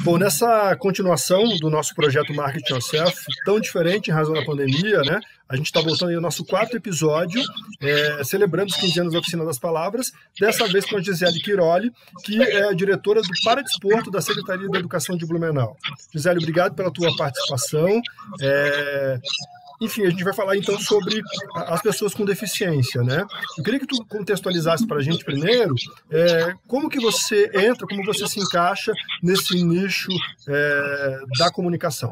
Bom, nessa continuação do nosso projeto Marketing Yourself, tão diferente em razão da pandemia, né? A gente está voltando aí ao nosso 4º episódio, celebrando os 15 anos da Oficina das Palavras, dessa vez com a Gisele Quiroli, que é a diretora do Paradesporto da Secretaria da Educação de Blumenau. Gisele, obrigado pela tua participação. Enfim, a gente vai falar então sobre as pessoas com deficiência, né? Eu queria que tu contextualizasse para a gente primeiro como que você entra, como você se encaixa nesse nicho da comunicação.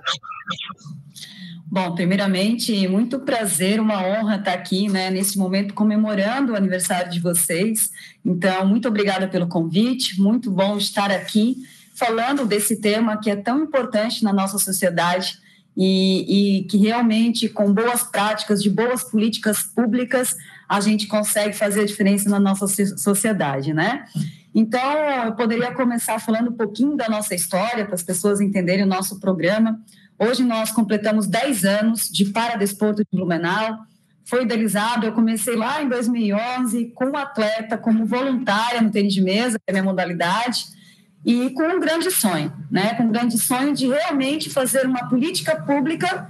Bom, primeiramente, muito prazer, uma honra estar aqui, né, nesse momento comemorando o aniversário de vocês. Então, muito obrigada pelo convite, muito bom estar aqui falando desse tema que é tão importante na nossa sociedade e que realmente, com boas práticas, de boas políticas públicas, a gente consegue fazer a diferença na nossa sociedade, né? Então, eu poderia começar falando um pouquinho da nossa história, para as pessoas entenderem o nosso programa. Hoje nós completamos 10 anos de Paradesporto de Blumenau. Foi idealizado, eu comecei lá em 2011 como atleta, como voluntária no tênis de mesa, que é a minha modalidade, e com um grande sonho, né? Com um grande sonho de realmente fazer uma política pública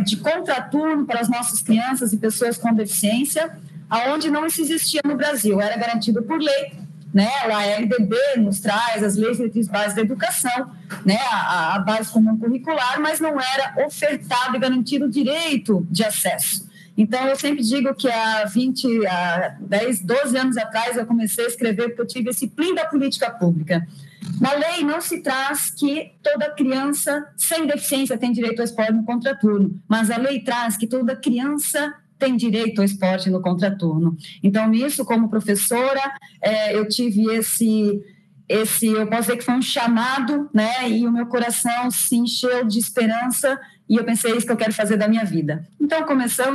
de contraturno para as nossas crianças e pessoas com deficiência, aonde não isso existia no Brasil, era garantido por lei, né? A LDB nos traz as leis diretrizes básicas da educação, né? A base comum curricular, mas não era ofertado e garantido o direito de acesso. Então, eu sempre digo que há 10, 12 anos atrás eu comecei a escrever porque eu tive esse plim da política pública. Na lei não se traz que toda criança sem deficiência tem direito ao esporte no contraturno, mas a lei traz que toda criança tem direito ao esporte no contraturno. Então, isso, como professora, eu tive eu posso dizer que foi um chamado, né? E o meu coração se encheu de esperança e eu pensei, é isso que eu quero fazer da minha vida. Então,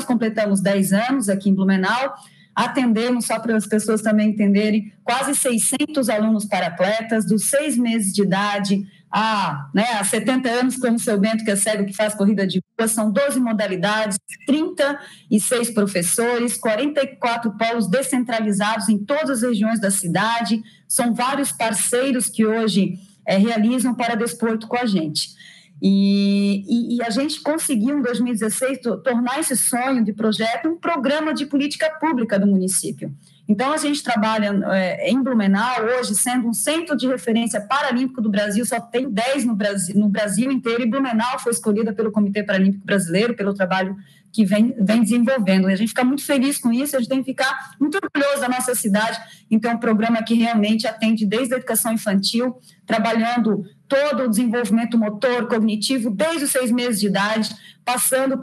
completamos 10 anos aqui em Blumenau, atendemos, só para as pessoas também entenderem, quase 600 alunos para-atletas, dos 6 meses de idade a 70 anos, como o seu Bento, que é cego, que faz corrida de rua, são 12 modalidades, 36 professores, 44 polos descentralizados em todas as regiões da cidade, são vários parceiros que hoje realizam Paradesporto com a gente. E a gente conseguiu, em 2016, tornar esse sonho de projeto um programa de política pública do município. Então, a gente trabalha em Blumenau, hoje, sendo um centro de referência paralímpico do Brasil, só tem 10 no Brasil inteiro, e Blumenau foi escolhida pelo Comitê Paralímpico Brasileiro, pelo trabalho que vem desenvolvendo. E a gente fica muito feliz com isso, a gente tem que ficar muito orgulhoso da nossa cidade. Então, é um programa que realmente atende desde a educação infantil, trabalhando todo o desenvolvimento motor, cognitivo, desde os 6 meses de idade, passando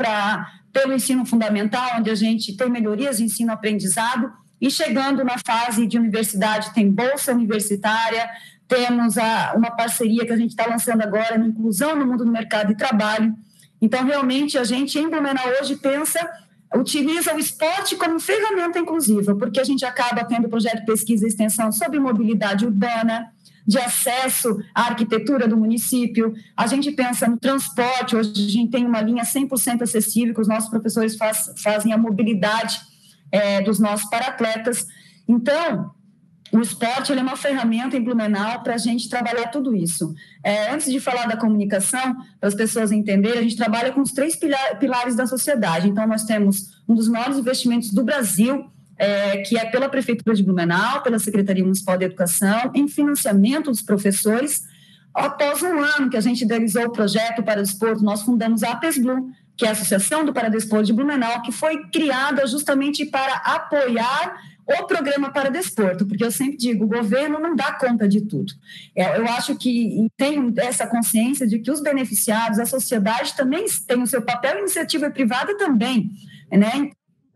pelo ensino fundamental, onde a gente tem melhorias de ensino-aprendizado, e chegando na fase de universidade, tem bolsa universitária, temos uma parceria que a gente está lançando agora, na inclusão no mundo do mercado de trabalho. Então, realmente, a gente em Blumenau hoje utiliza o esporte como ferramenta inclusiva, porque a gente acaba tendo projeto de pesquisa e extensão sobre mobilidade urbana, de acesso à arquitetura do município, a gente pensa no transporte, hoje a gente tem uma linha 100% acessível, que os nossos professores fazem a mobilidade dos nossos para-atletas. Então, o esporte é uma ferramenta em Blumenau para a gente trabalhar tudo isso. Antes de falar da comunicação, para as pessoas entenderem, a gente trabalha com os 3 pilares da sociedade. Então, nós temos um dos maiores investimentos do Brasil, que é pela Prefeitura de Blumenau, pela Secretaria Municipal de Educação, em financiamento dos professores. Após um ano que a gente idealizou o projeto Paradesporto, nós fundamos a APESBLU, que é a Associação do Paradesporto de Blumenau, que foi criada justamente para apoiar o programa Paradesporto, porque eu sempre digo, o governo não dá conta de tudo. Eu acho que tem essa consciência de que os beneficiados, a sociedade também tem o seu papel, a iniciativa privada também, né?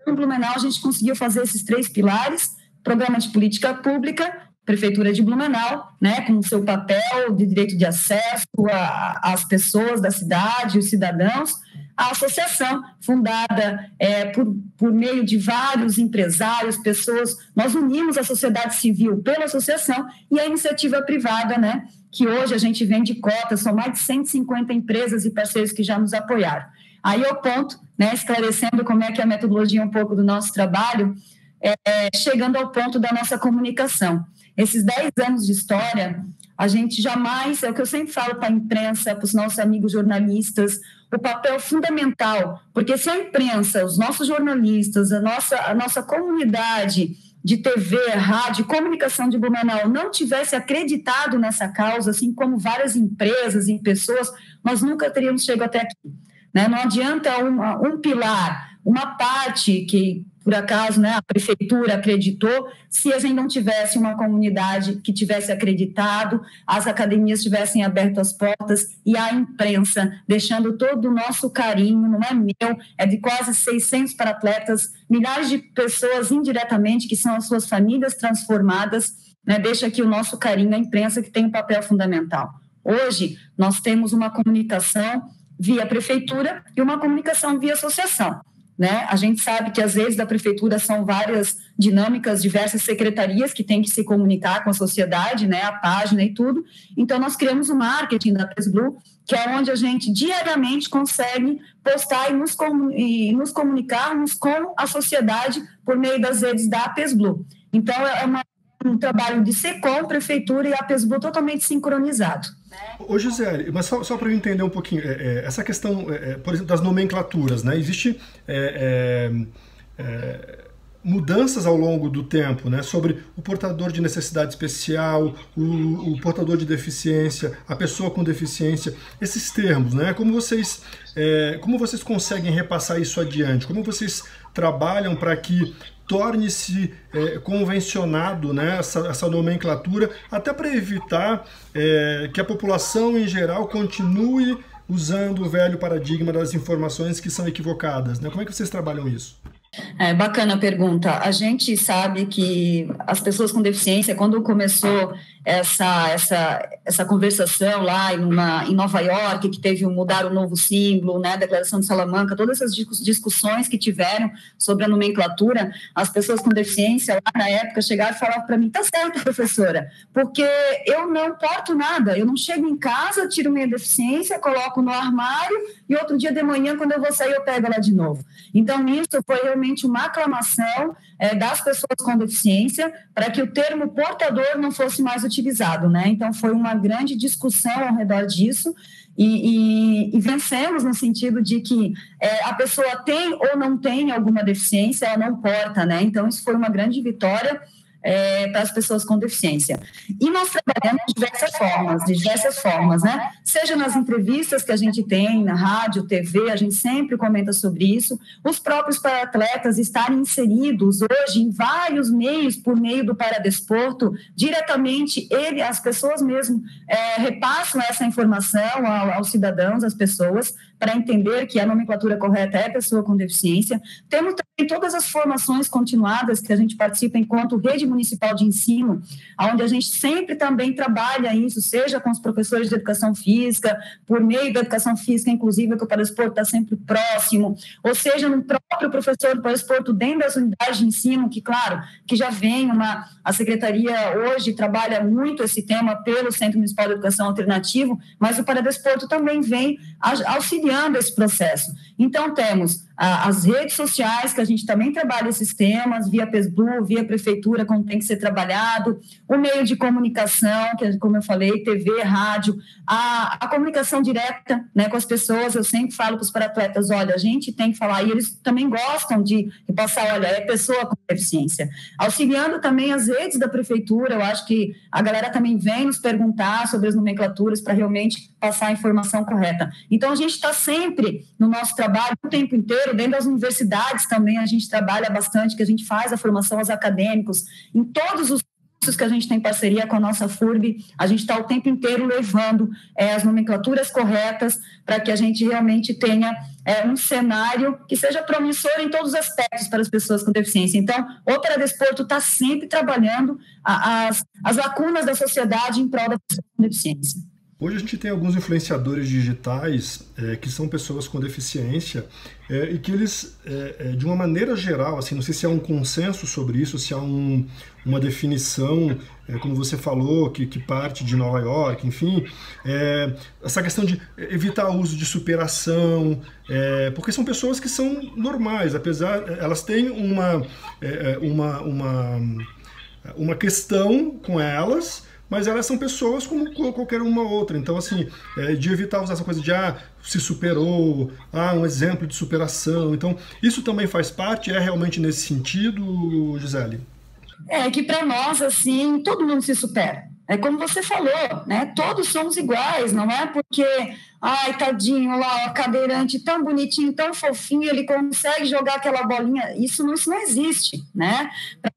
Em Blumenau, a gente conseguiu fazer esses 3 pilares, programa de política pública, Prefeitura de Blumenau, né, com o seu papel de direito de acesso às pessoas da cidade, os cidadãos, a associação, fundada por meio de vários empresários, pessoas, nós unimos a sociedade civil pela associação e a iniciativa privada, né, que hoje a gente vende cotas, são mais de 150 empresas e parceiros que já nos apoiaram. Aí eu ponto, né, esclarecendo como é que é a metodologia um pouco do nosso trabalho, chegando ao ponto da nossa comunicação. Esses 10 anos de história, a gente jamais, é o que eu sempre falo para a imprensa, para os nossos amigos jornalistas, o papel fundamental, porque se a imprensa, os nossos jornalistas, a nossa comunidade de TV, rádio, comunicação de Blumenau não tivesse acreditado nessa causa, assim como várias empresas e pessoas, nós nunca teríamos chegado até aqui. Né? Não adianta um pilar, uma parte que, por acaso, né, a prefeitura acreditou, se a gente não tivesse uma comunidade que tivesse acreditado, as academias tivessem aberto as portas e a imprensa deixando todo o nosso carinho, não é meu, é de quase 600 para-atletas, milhares de pessoas indiretamente, que são as suas famílias transformadas, né, deixa aqui o nosso carinho à imprensa, que tem um papel fundamental. Hoje, nós temos uma comunicação via prefeitura e uma comunicação via associação. Né? A gente sabe que, às vezes, da prefeitura são várias dinâmicas, diversas secretarias que têm que se comunicar com a sociedade, né? A página e tudo. Então, nós criamos o marketing da PESBlu, que é onde a gente diariamente consegue postar e nos comunicarmos com a sociedade por meio das redes da PESBlu. Então, é um trabalho de SECOM, prefeitura e a PESBlu totalmente sincronizado. Ô Gisele, mas só para eu entender um pouquinho, essa questão, por exemplo, das nomenclaturas, né? Existe mudanças ao longo do tempo, né? Sobre o portador de necessidade especial, o portador de deficiência, a pessoa com deficiência, esses termos, né? Como vocês conseguem repassar isso adiante? Como vocês trabalham para que torne-se convencionado, né, essa nomenclatura, até para evitar que a população em geral continue usando o velho paradigma das informações que são equivocadas, né? Como é que vocês trabalham isso? Bacana a pergunta. A gente sabe que as pessoas com deficiência, quando começou essa conversação lá em Nova York, que teve mudar o novo símbolo, né, a Declaração de Salamanca, todas essas discussões que tiveram sobre a nomenclatura, as pessoas com deficiência lá na época chegaram e falavam para mim: tá certo, professora, porque eu não porto nada, eu não chego em casa, tiro minha deficiência, coloco no armário e outro dia de manhã, quando eu vou sair, eu pego ela de novo. Então, isso foi realmente uma aclamação das pessoas com deficiência para que o termo portador não fosse mais utilizado, né? Então, foi uma grande discussão ao redor disso e vencemos no sentido de que a pessoa tem ou não tem alguma deficiência, ela não porta, né? Então, isso foi uma grande vitória para as pessoas com deficiência. E nós trabalhamos de diversas formas, né? Seja nas entrevistas que a gente tem na rádio, TV, a gente sempre comenta sobre isso, os próprios para-atletas estarem inseridos hoje em vários meios, por meio do Paradesporto, diretamente as pessoas mesmo repassam essa informação aos cidadãos, às pessoas, para entender que a nomenclatura correta é pessoa com deficiência. Temos também todas as formações continuadas que a gente participa enquanto rede municipal de ensino, onde a gente sempre também trabalha isso, seja com os professores de educação física, por meio da educação física inclusiva, que o Paradesporto está sempre próximo, ou seja, no próprio professor do Paradesporto dentro das unidades de ensino, que, claro, que já vem a Secretaria hoje trabalha muito esse tema pelo Centro Municipal de Educação Alternativo, mas o Paradesporto também vem auxiliando esse processo. Então, temos as redes sociais, que a gente também trabalha esses temas, via PESBlu, via prefeitura, como tem que ser trabalhado, o meio de comunicação, que, como eu falei, TV, rádio, a comunicação direta, né, com as pessoas. Eu sempre falo para os para-atletas: olha, a gente tem que falar, e eles também gostam de passar, olha, é pessoa com deficiência. Auxiliando também as redes da prefeitura, eu acho que a galera também vem nos perguntar sobre as nomenclaturas para realmente passar a informação correta. Então, a gente está sempre no nosso trabalho, o tempo inteiro, dentro das universidades também a gente trabalha bastante, que a gente faz a formação aos acadêmicos, em todos os cursos que a gente tem parceria com a nossa FURB, a gente está o tempo inteiro levando as nomenclaturas corretas para que a gente realmente tenha um cenário que seja promissor em todos os aspectos para as pessoas com deficiência. Então, o Paradesporto está sempre trabalhando as lacunas da sociedade em prol da pessoa com deficiência. Hoje a gente tem alguns influenciadores digitais que são pessoas com deficiência e que eles, de uma maneira geral, assim, não sei se há um consenso sobre isso, se há uma definição, como você falou, que parte de Nova York, enfim, essa questão de evitar o uso de superação, porque são pessoas que são normais, apesar, elas têm uma questão com elas, mas elas são pessoas como qualquer uma outra. Então, assim, de evitar usar essa coisa de se superou, um exemplo de superação. Então, isso também faz parte, é realmente nesse sentido, Gisele? É que para nós, assim, todo mundo se supera. É como você falou, né? Todos somos iguais, não é porque, tadinho lá, o cadeirante tão bonitinho, tão fofinho, ele consegue jogar aquela bolinha. Isso não existe, né? É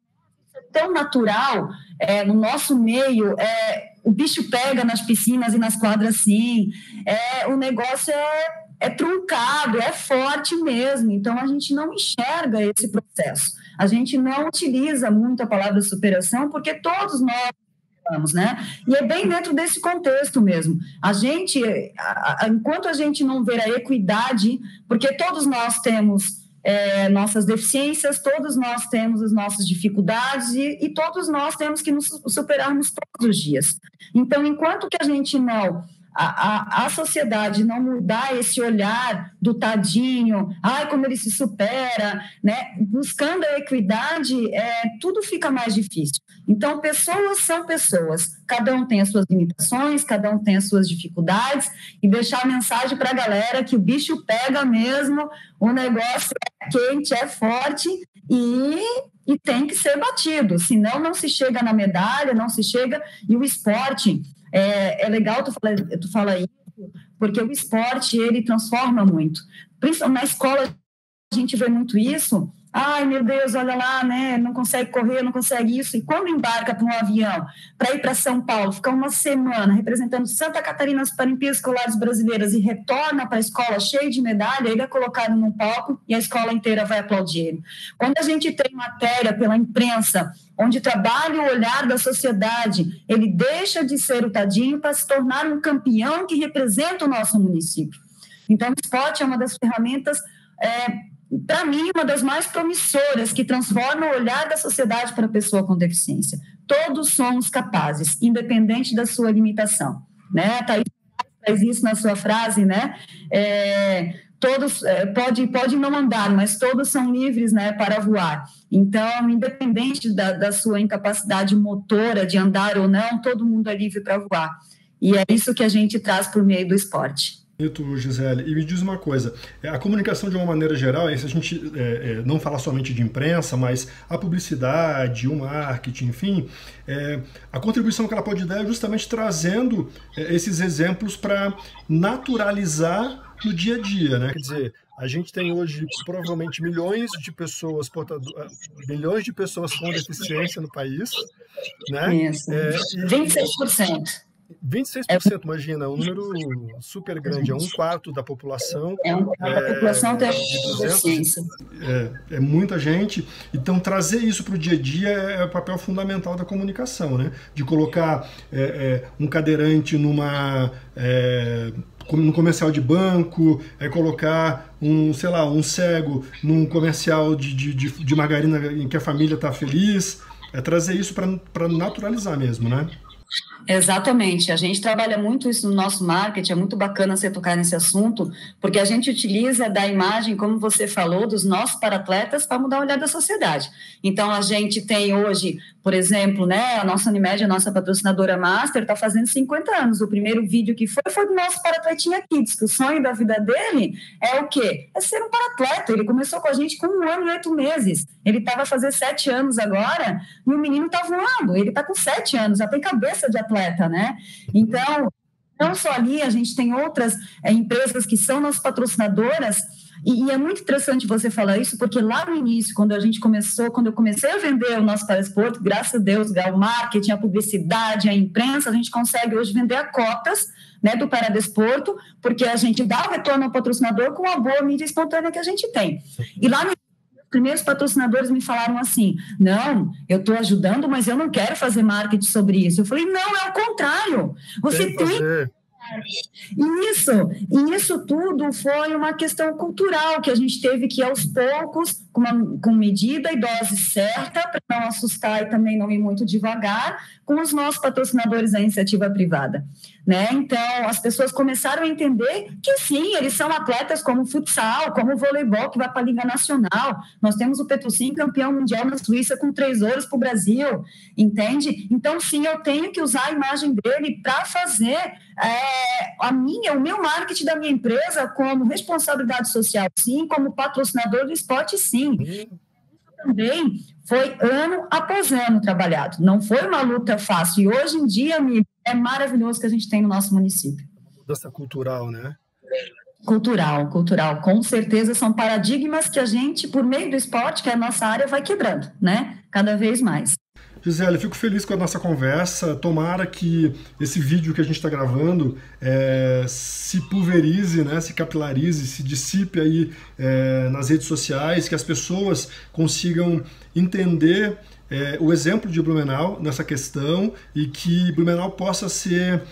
tão natural, no nosso meio, o bicho pega nas piscinas e nas quadras, sim. O negócio é truncado, é forte mesmo. Então, a gente não enxerga esse processo. A gente não utiliza muito a palavra superação, porque todos nós estamos, né? E é bem dentro desse contexto mesmo. A gente, enquanto a gente não ver a equidade, porque todos nós temos nossas deficiências, todos nós temos as nossas dificuldades e todos nós temos que nos superarmos todos os dias. Então, enquanto que a gente não... A sociedade não mudar esse olhar do tadinho, como ele se supera, né? Buscando a equidade, tudo fica mais difícil. Então, pessoas são pessoas, cada um tem as suas limitações, cada um tem as suas dificuldades, e deixar a mensagem para a galera que o bicho pega mesmo, o negócio é quente, é forte e tem que ser batido, senão não se chega na medalha, não se chega, e o esporte... É legal tu falar isso, porque o esporte, ele transforma muito. Principalmente na escola, a gente vê muito isso. Meu Deus, olha lá, né? Não consegue correr, não consegue isso. E quando embarca para um avião para ir para São Paulo, fica uma semana representando Santa Catarina nas Paralimpíadas Escolares Brasileiras e retorna para a escola cheio de medalha, ele é colocado num palco e a escola inteira vai aplaudir ele. Quando a gente tem matéria pela imprensa, onde trabalha o olhar da sociedade, ele deixa de ser o tadinho para se tornar um campeão que representa o nosso município. Então, o esporte é uma das ferramentas... para mim, uma das mais promissoras, que transforma o olhar da sociedade para a pessoa com deficiência. Todos somos capazes, independente da sua limitação. Né? Thaís faz isso na sua frase, né? Todos pode não andar, mas todos são livres, né, para voar. Então, independente da sua incapacidade motora de andar ou não, todo mundo é livre para voar. E é isso que a gente traz por meio do esporte. Gisele, e me diz uma coisa, a comunicação de uma maneira geral, se a gente não falar somente de imprensa, mas a publicidade, o marketing, enfim, a contribuição que ela pode dar é justamente trazendo esses exemplos para naturalizar no dia a dia, né? Quer dizer, a gente tem hoje provavelmente milhões de pessoas com deficiência no país, né? Isso. 26%. 26%, imagina, um número super grande, é 1/4 da população. A população tem deficiência. É muita gente. Então, trazer isso para o dia a dia é o papel fundamental da comunicação, né? De colocar um cadeirante num comercial de banco, colocar um cego num comercial de margarina em que a família está feliz. Trazer isso para naturalizar mesmo, né? Exatamente, a gente trabalha muito isso no nosso marketing, é muito bacana você tocar nesse assunto, porque a gente utiliza da imagem, como você falou, dos nossos paratletas para mudar o olhar da sociedade. Então, a gente tem hoje, por exemplo, né, a nossa Unimed, a nossa patrocinadora Master, está fazendo 50 anos. O primeiro vídeo que foi do nosso paratletinha Kids, que o sonho da vida dele é o quê? É ser um paratleta. Ele começou com a gente com 1 ano e 8 meses. Ele estava a fazer 7 anos agora, e o menino está voando. Ele está com 7 anos, já tem cabeça de atleta, né? Então, não só ali, a gente tem outras empresas que são nossas patrocinadoras, e é muito interessante você falar isso, porque lá no início, quando eu comecei a vender o nosso paradesporto, graças a Deus, o marketing, a publicidade, a imprensa, a gente consegue hoje vender a cotas, né, do paradesporto, porque a gente dá o retorno ao patrocinador com a boa mídia espontânea que a gente tem. E lá no primeiros patrocinadores me falaram assim, não, eu estou ajudando, mas eu não quero fazer marketing sobre isso. Eu falei, não, é o contrário. Você tem E isso tudo foi uma questão cultural que a gente teve que, aos poucos, com medida e dose certa, para não assustar e também não ir muito devagar, com os nossos patrocinadores da iniciativa privada. Né? Então, as pessoas começaram a entender que, sim, eles são atletas como futsal, como voleibol, que vai para a Liga Nacional. Nós temos o Petrocim campeão mundial na Suíça com 3 ouros para o Brasil, entende? Então, sim, eu tenho que usar a imagem dele para fazer o meu marketing da minha empresa como responsabilidade social, sim, como patrocinador do esporte, sim. Também foi ano após ano trabalhado, não foi uma luta fácil, e hoje em dia, amigo, é maravilhoso que a gente tem no nosso município. Mudança cultural, né? Cultural, com certeza são paradigmas que a gente, por meio do esporte, que é a nossa área, vai quebrando, né? Cada vez mais. Gisele, fico feliz com a nossa conversa. Tomara que esse vídeo que a gente está gravando se pulverize, né, se capilarize, se dissipe aí nas redes sociais, que as pessoas consigam entender o exemplo de Blumenau nessa questão e que Blumenau possa ser...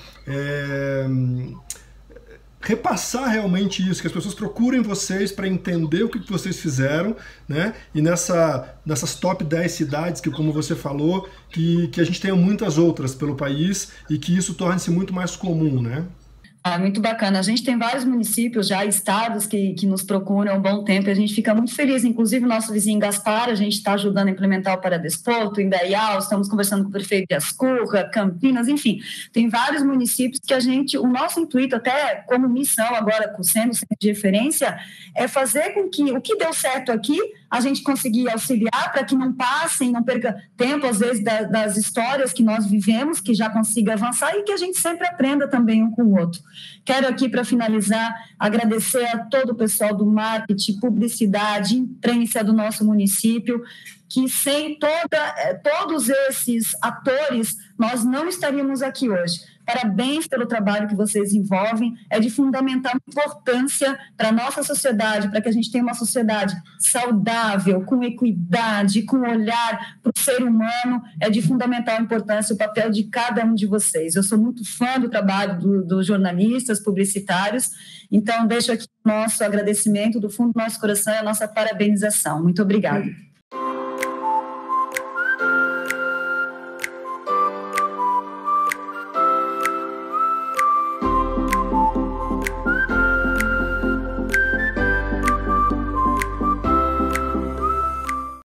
repassar realmente isso, que as pessoas procurem vocês para entender o que vocês fizeram, né? E nessas top 10 cidades, que como você falou, que a gente tenha muitas outras pelo país e que isso torne-se muito mais comum, né? Muito bacana. A gente tem vários municípios já, estados que nos procuram há um bom tempo e a gente fica muito feliz. Inclusive, o nosso vizinho Gaspar, a gente está ajudando a implementar o Paradesporto, Indaial, estamos conversando com o prefeito de Ascurra, Campinas, enfim. Tem vários municípios que o nosso intuito, até como missão agora, sendo centro de referência, é fazer com que o que deu certo aqui, a gente conseguir auxiliar para que não passem, não perca tempo, às vezes, das histórias que nós vivemos, que já consiga avançar e que a gente sempre aprenda também um com o outro. Quero aqui, para finalizar, agradecer a todo o pessoal do marketing, publicidade, imprensa do nosso município, que sem todos esses atores, nós não estaríamos aqui hoje. Parabéns pelo trabalho que vocês envolvem, é de fundamental importância para a nossa sociedade, para que a gente tenha uma sociedade saudável, com equidade, com olhar para o ser humano, é de fundamental importância o papel de cada um de vocês. Eu sou muito fã do trabalho dos jornalistas, publicitários, então deixo aqui o nosso agradecimento do fundo do nosso coração e a nossa parabenização. Muito obrigada.